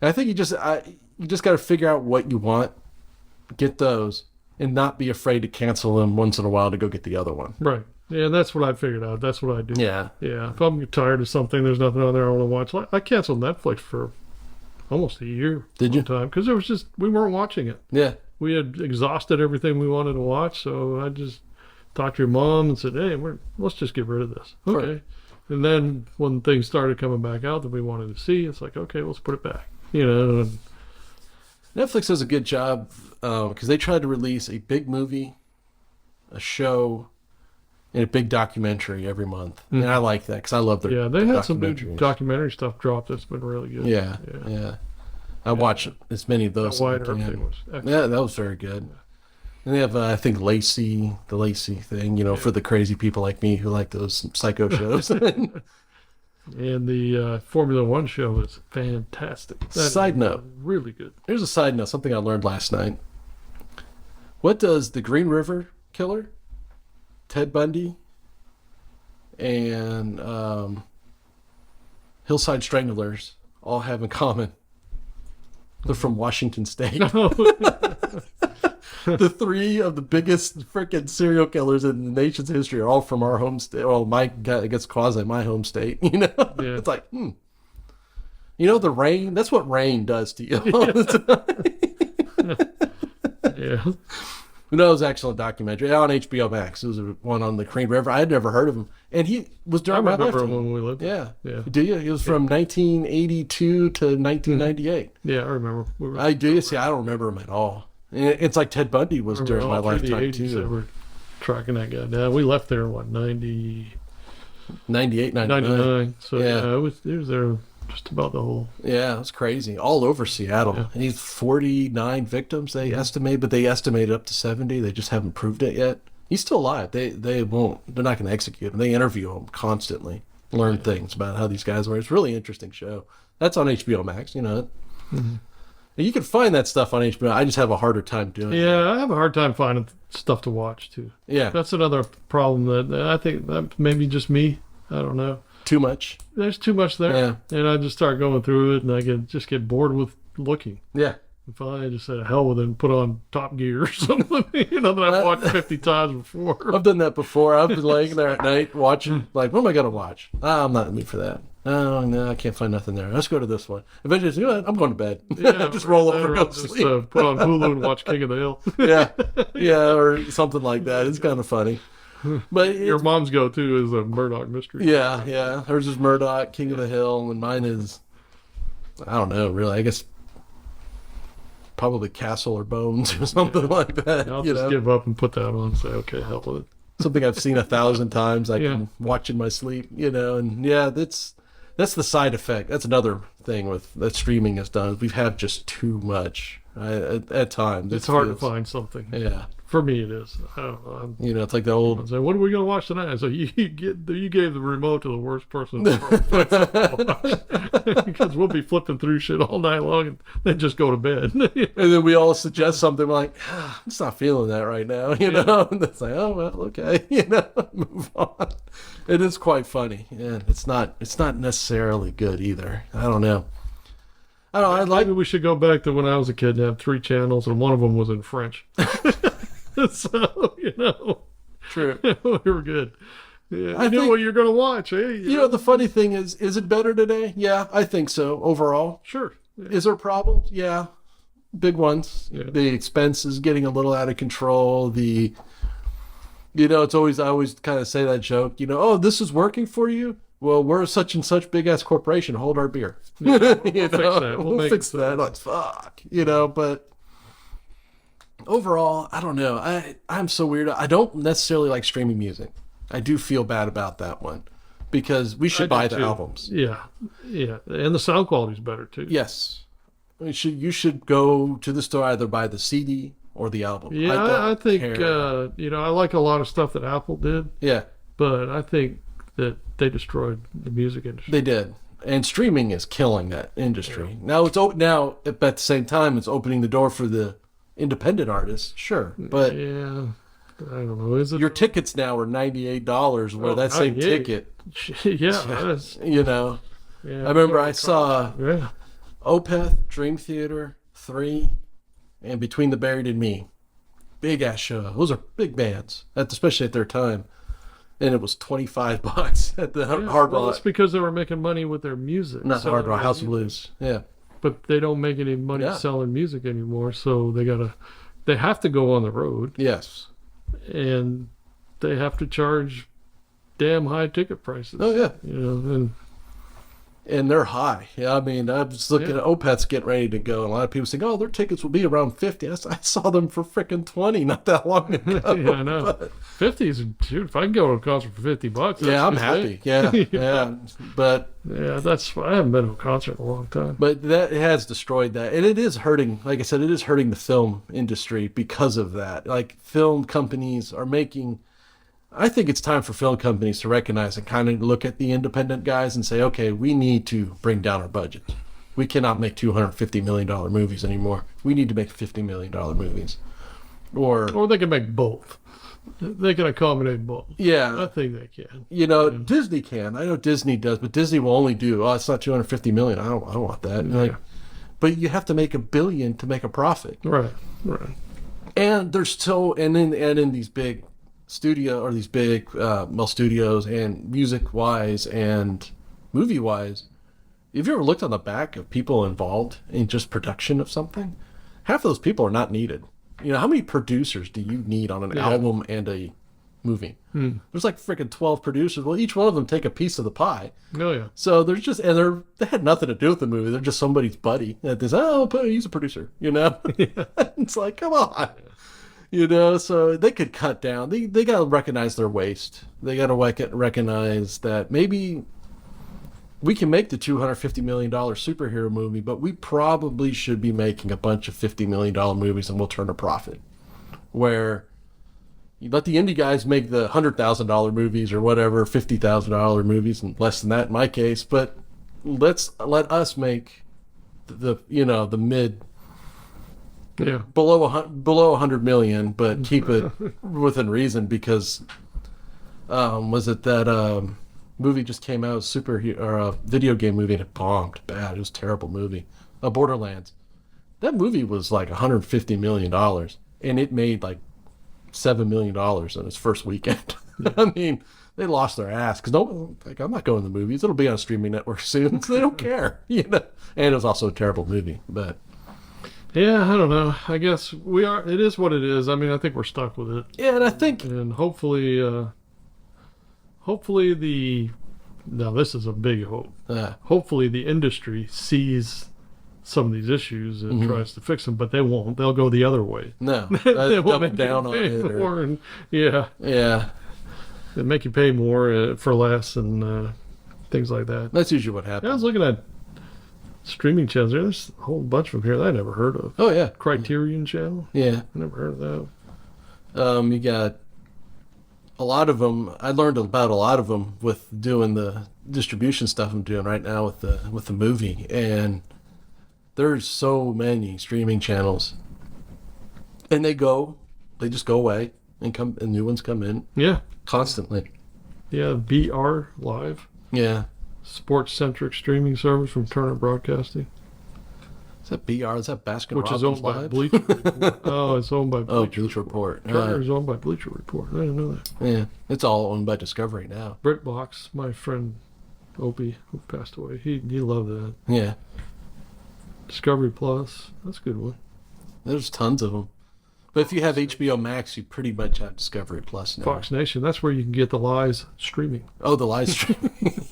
I think you just got to figure out what you want, get those, and not be afraid to cancel them once in a while to go get the other one. Right. Yeah, that's what I figured out. That's what I do. Yeah. Yeah. If I'm tired of something, there's nothing on there I want to watch. Like, I canceled Netflix for almost a year. Did you? Time because we weren't watching it. Yeah. We had exhausted everything we wanted to watch, so I just talked to your mom and said, "Hey, let's just get rid of this." Okay. Right. And then when things started coming back out that we wanted to see, it's like, okay, let's put it back. And Netflix does a good job because they tried to release a big movie, a show, and a big documentary every month. Mm-hmm. And I like that because I love their they had some big documentary stuff dropped that's been really good. Yeah. I watch as many of those. White Earth thing was excellent. Yeah, that was very good. And they have, I think, the Lacey thing, for the crazy people like me who like those psycho shows. And the Formula One show is fantastic. Side note. Really good. Here's a side note, something I learned last night. What does the Green River Killer, Ted Bundy, and Hillside Stranglers all have in common? They're from Washington State. The three of the biggest freaking serial killers in the nation's history are all from our home state. Well, I guess quasi my home state. Yeah. It's like, the rain. That's what rain does to you all the time. Yeah. No, it was an excellent documentary on HBO Max. It was one on the Green River. I had never heard of him, and he was during my lifetime. I remember when we lived there. Yeah. Do you? He was from 1982 to 1998. Yeah, I remember. I do. See, I don't remember him at all. It's like Ted Bundy was during my lifetime too. We're tracking that guy down. We left there in 98, 99. So it was there just about the whole. Yeah, it was crazy. All over Seattle. Yeah. And he's 49 victims they estimate, but they estimated up to 70. They just haven't proved it yet. He's still alive. They're not going to execute him. They interview him constantly, learn things about how these guys were. It's a really interesting show. That's on HBO Max, Mm-hmm. You can find that stuff on HBO. I just have a harder time doing it. Yeah, I have a hard time finding stuff to watch, too. Yeah. That's another problem that I think that maybe just me. I don't know. Too much. There's too much there. Yeah. And I just start going through it, and I get bored with looking. Yeah. And finally, I just said, hell with it and put on Top Gear or something, that I've watched 50 times before. I've done that before. I've been laying there at night watching, like, what am I going to watch? I'm not in the mood for that. Oh, no, I can't find nothing there. Let's go to this one. Eventually, I'm going to bed. Yeah, just roll over and go to sleep. Put on Hulu and watch King of the Hill. Yeah, or something like that. It's kind of funny. But your mom's go-to is a Murdoch mystery. Yeah. Hers is Murdoch, King of the Hill, and mine is, I don't know, really. I guess probably Castle or Bones or something like that. I'll just give up and put that on and say, okay, hell with it. Something I've seen 1,000 times. I can watch in my sleep, and that's the side effect. That's another thing that streaming has done. We've had just too much at times. It's hard to find something. Yeah. For me, it is. I don't know. It's like the old. Say, what are we going to watch tonight? So you gave the remote to the worst person because we'll be flipping through shit all night long and then just go to bed. And then we all suggest something. We're like, I'm just not feeling that right now. And it's like, oh well, okay. Move on. It is quite funny, and it's not necessarily good either. I don't know. Maybe we should go back to when I was a kid and have 3 channels, and one of them was in French. So, True. We were good. Yeah, I knew what you're going to watch. Hey, the funny thing is it better today? Yeah, I think so, overall. Sure. Yeah. Is there problems? Yeah. Big ones. Yeah. The expense is getting a little out of control. The You know, it's always I always kind of say that joke. You know, oh, this is working for you. Well, we're such and such big ass corporation. Hold our beer. Yeah, we'll You fix know? that. We'll fix that. Like fuck. You know, but overall, I don't know. I'm so weird. I don't necessarily like streaming music. I do feel bad about that one because we should buy the albums. Yeah, yeah, and the sound quality's better too. Yes, you should go to the store, either buy the CD or the album. Yeah, I think care. I like a lot of stuff that Apple did, Yeah, but I think that they destroyed the music industry. they did. And streaming is killing that industry. Now now at the same time it's opening the door for the independent artists. Sure, but Yeah, I don't know. Is it your tickets now are $98, where that same 98. ticket, Yeah, that's, you know. yeah. I remember I saw Yeah, Opeth, Dream Theater, 3, and Between the Buried and Me. Big ass show. Those are big bands, especially at their time. And it was $25 at the Hard well, Rock. it's because they were making money with their music. Not the selling Hard Rock, their House of music. Blues. Yeah. But they don't make any money Yeah. selling music anymore, so they have to go on the road, Yes. and they have to charge damn high ticket prices. Oh, yeah. You know, And they're high. Yeah, I mean, I was looking at Opeth's getting ready to go, and a lot of people saying, "Oh, their tickets will be around 50." I saw them for freaking 20 not that long ago. yeah, I know. But, 50s, dude, if I can go to a concert for $50, yeah, I'm that's happy. it. Yeah. But Yeah, I haven't been to a concert in a long time. that it has destroyed that, and it is hurting. Like I said, it is hurting the film industry because of that. Like film companies are making. I think it's time for film companies to recognize and kind of look at the independent guys and say, okay, we need to bring down our budgets. We cannot make $250 million movies anymore. We need to make $50 million movies. Or Or they can make both. They can accommodate both. I yeah, think they can. you know, Disney can. I know Disney does, but Disney will only do, oh, it's not $250 million. I don't want that. Like, but you have to make $1 billion to make a profit. Right. And there's and in these big studio or these big studios and music wise and movie wise, have you ever looked on the back of people involved in just production of something? Half of those people are not needed. You know, how many producers do you need on an album and a movie? There's like freaking 12 producers. Well, each one of them take a piece of the pie. Oh yeah. So there's just, and they had nothing to do with the movie. They're just somebody's buddy. And they say, oh, he's a producer, you know? It's like, come on. You know, so they could cut down. They got to recognize their waste. They got to recognize that maybe we can make the $250 million superhero movie, but we probably should be making a bunch of $50 million movies and we'll turn a profit. Where you let the indie guys make the $100,000 movies or whatever, $50,000 movies, and less than that in my case, but let us make the mid, Yeah. below 100 million, but keep it within reason. Because was it that movie just came out, superhero or a video game movie, and it bombed bad. It was a terrible movie. Borderlands. That movie was like $150 million, and it made like $7 million in its first weekend. I mean, they lost their ass because I'm not going to the movies. It'll be on a streaming network soon, so they don't care, you know. And it was also a terrible movie, but. Yeah, I don't know. I guess we are. It is what it is. I mean, I think we're stuck with it, Yeah, and I think and hopefully now this is a big hope. Hopefully, the industry sees some of these issues and tries to fix them, but they won't. They'll go the other way. no, They double won't make down you on pay it. more, and yeah, they make you pay more for less and things like that. That's usually what I was happens. looking at streaming channels. There's a whole bunch of them here that I never heard of. Oh yeah, Criterion Channel. yeah. I never heard of that. You got a lot of them. I learned about a lot of them with doing the distribution stuff I'm doing right now with the movie, and there's so many streaming channels, and they just go away and new ones come in Yeah, constantly. yeah. BR Live, Yeah, sports-centric streaming service from Turner Broadcasting, is that BR? Is that Baskin which Robbins is owned by Live? Bleacher Report. Oh, it's owned by Oh, Bleacher. Bleacher Report. Turner is owned by Bleacher Report. I didn't know that. Yeah, it's all owned by Discovery now. BritBox, my friend Opie, who passed away, he loved that. Yeah, Discovery Plus, that's a good one. there's tons of them. But if you have HBO Max, you pretty much have Discovery Plus now. Fox Nation. That's where you can get the lies streaming. Oh, the live streaming.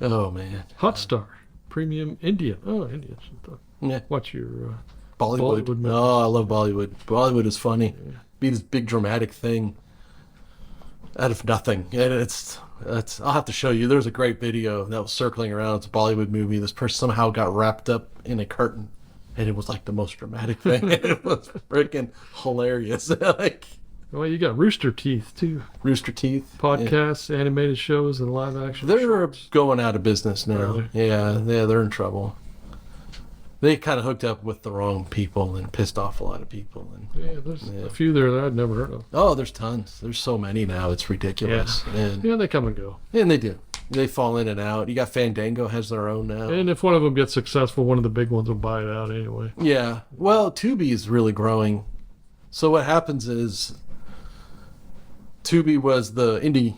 Oh man. Hotstar, Premium Indian. Oh, Indian. Yeah. Watch your Bollywood. Bollywood movies. Oh, I love Bollywood. Bollywood is funny. Be this big dramatic thing out of nothing. And it's I'll have to show you. There's a great video that was circling around. It's a Bollywood movie. This person somehow got wrapped up in a curtain, and it was like the most dramatic thing. It was freaking hilarious. Like Well, you got Rooster Teeth too. Rooster Teeth. Podcasts, animated shows, and live action. They're shorts. going out of business now. Really? Yeah, they're in trouble. They kind of hooked up with the wrong people and pissed off a lot of people. And Yeah, there's a few there that I'd never heard of. oh, there's tons. There's so many now. It's ridiculous. And Yeah, they come and go. they do. They fall in and out. You got Fandango has their own now. And if one of them gets successful, one of the big ones will buy it out anyway. Yeah. Well, Tubi is really growing. So what happens is Tubi was the indie.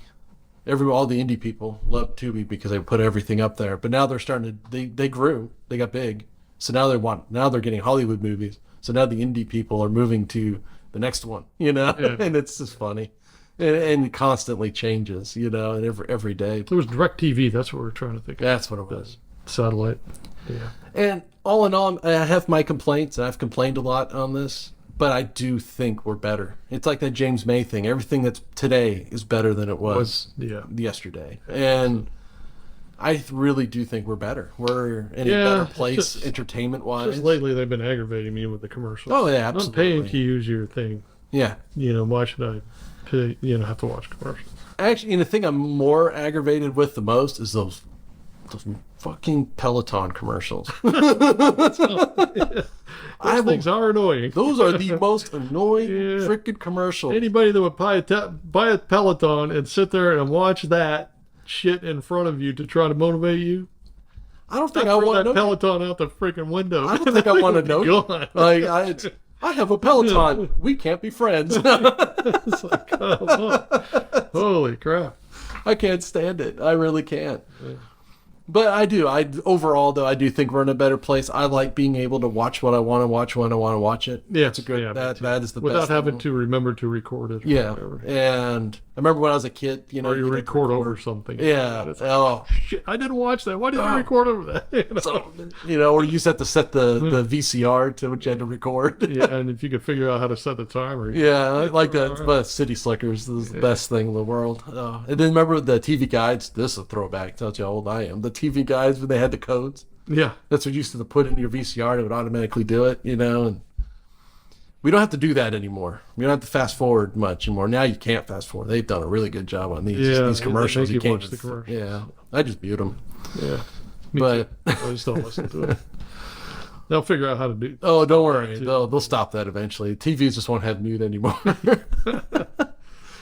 All the indie people loved Tubi because they put everything up there. But now they're starting to. They grew. They got big. So now they're getting Hollywood movies. So now the indie people are moving to the next one, Yeah. And it's just funny. And it constantly changes, and every day. It was DirecTV. That's what we're trying to think of. That's what it was. Satellite. Yeah. And all in all, I have my complaints, and I've complained a lot on this, but I do think we're better. It's like that James May thing. Everything that's today is better than it was yesterday. And I really do think we're better. We're in a better place, entertainment-wise. Just lately, they've been aggravating me with the commercials. Oh, yeah, absolutely. I'm paying to use your thing. Yeah. Why should I pay, have to watch commercials? Actually, the thing I'm more aggravated with the most is those fucking Peloton commercials. Those things are annoying. Those are the most annoying freaking commercials. Anybody that would buy a Peloton and sit there and watch that shit in front of you to try to motivate you, I don't think I want that Peloton out the freaking window. I don't think I want to know. Like I have a Peloton. We can't be friends. It's like, come on. Holy crap! I can't stand it. I really can't. Yeah. But I do. Overall, though, I do think we're in a better place. I like being able to watch what I want to watch when I want to watch it. Yeah, it's a good. That is the best. Without having to remember to record it. Yeah, whatever. And I remember when I was a kid, or you record over something. Yeah. Like, oh shit! I didn't watch that. Why did I record over that? So, or you just have to set the VCR to what you had to record. Yeah, and if you could figure out how to set the timer. Yeah, I like that. But City Slickers is the best thing in the world. And then remember the TV guides. This is a throwback. Tells you how old I am. The TV guides when they had the codes. Yeah, that's what you used to put in your VCR and it would automatically do it. And we don't have to do that anymore. We don't have to fast forward much anymore. Now you can't fast forward. They've done a really good job on these commercials. You can't watch the commercials. Yeah, I just mute them. Yeah, but I just don't listen to it. They'll figure out how to do. Oh, don't worry. They'll stop that eventually. TVs just won't have mute anymore.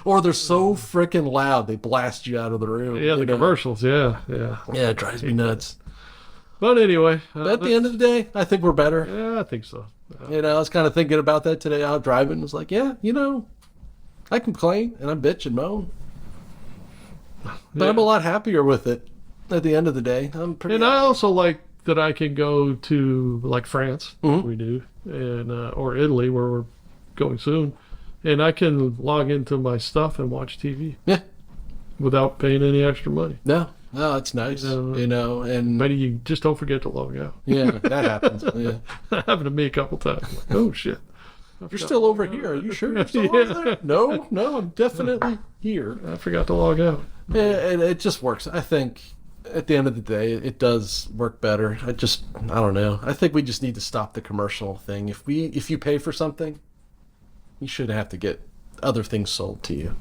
Or they're so freaking loud they blast you out of the room. Yeah, the commercials. Yeah. Yeah, it drives me nuts. But anyway, at the end of the day, I think we're better. Yeah, I think so. I was kind of thinking about that today out driving. I was like, I complain and I bitch and moan, but I'm a lot happier with it. At the end of the day, I'm pretty. And I also like that I can go to like France, we do, and or Italy where we're going soon. And I can log into my stuff and watch TV. Yeah. Without paying any extra money. No, it's nice. And maybe you just don't forget to log out. Yeah, that happens. Yeah. That happened to me a couple times. Like, oh shit. You're still over here. Are you sure you're still over there? No, I'm definitely here. I forgot to log out. And it just works. I think at the end of the day, it does work better. I don't know. I think we just need to stop the commercial thing. If you pay for something, you shouldn't have to get other things sold to you.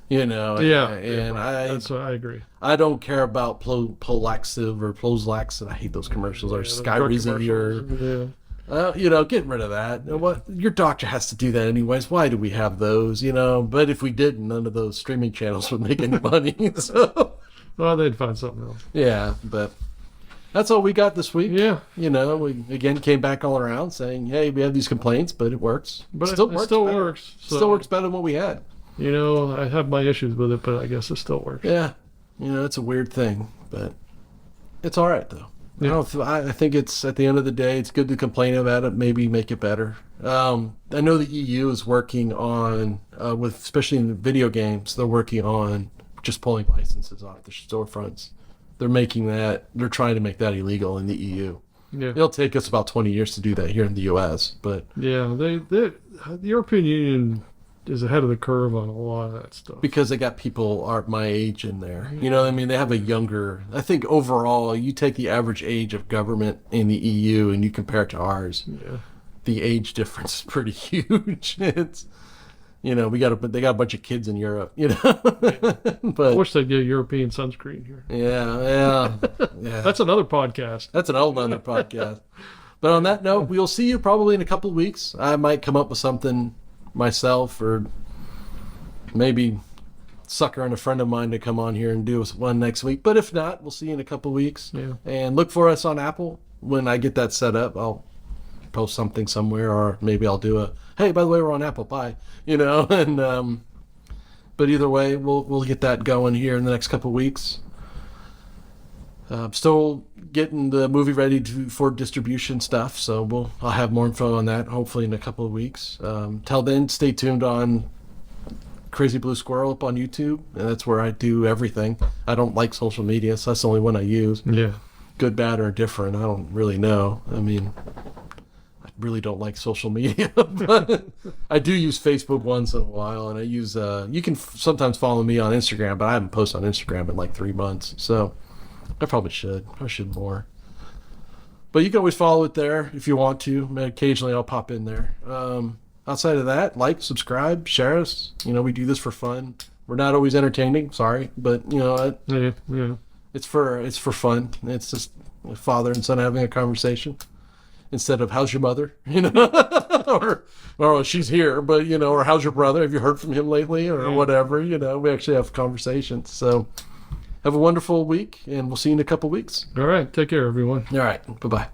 Yeah. And that's what I agree. I don't care about Prolaxin or Prozac. I hate those commercials. Or Skyrizi or get rid of that. What your doctor has to do that anyways. Why do we have those? But if we didn't, none of those streaming channels would make any money. So, well, they'd find something else. Yeah, but that's all we got this week. Yeah. We again came back all around saying, hey, we have these complaints, but it works. But it still works. So. Still works better than what we had. I have my issues with it, but I guess it still works. Yeah. It's a weird thing, but it's all right, though. I think it's, at the end of the day, it's good to complain about it, maybe make it better. I know the EU is working on, with especially in video games, they're working on just pulling licenses off the storefronts. They're trying to make that illegal in the EU. Yeah. It'll take us about 20 years to do that here in the U.S., but yeah, the European Union is ahead of the curve on a lot of that stuff. because they got people my age in there. You know what I mean? They have a younger, I think overall, you take the average age of government in the EU and you compare it to ours, Yeah. the age difference is pretty huge. It's, they got a bunch of kids in Europe, I but wish they'd get European sunscreen here. yeah. That's another podcast. That's an old other podcast. But on that note, we'll see you probably in a couple of weeks. I might come up with something myself, or maybe sucker on a friend of mine to come on here and do one next week. But if not, we'll see you in a couple of weeks. Yeah. And look for us on Apple. When I get that set up, I'll post something somewhere, or maybe I'll do hey, by the way, we're on Apple. Bye. And but either way, we'll get that going here in the next couple of weeks. Still getting the movie ready for distribution stuff, so I'll have more info on that hopefully in a couple of weeks. Till then, stay tuned on Crazy Blue Squirrel up on YouTube, and that's where I do everything. I don't like social media, so that's the only one I use. Yeah. Good, bad, or different, I don't really know. I mean, I really don't like social media, but I do use Facebook once in a while, and I use you can sometimes follow me on Instagram, but I haven't posted on Instagram in like 3 months, so I probably should. I should more. But you can always follow it there if you want to. Occasionally I'll pop in there. Outside of that, like, subscribe, share us. We do this for fun. We're not always entertaining, sorry, but Yeah. it's for fun. It's just a father and son having a conversation instead of how's your mother, or she's here, but or how's your brother? Have you heard from him lately, or whatever? We actually have conversations. So have a wonderful week, and we'll see you in a couple weeks. All right. Take care, everyone. All right. Bye-bye.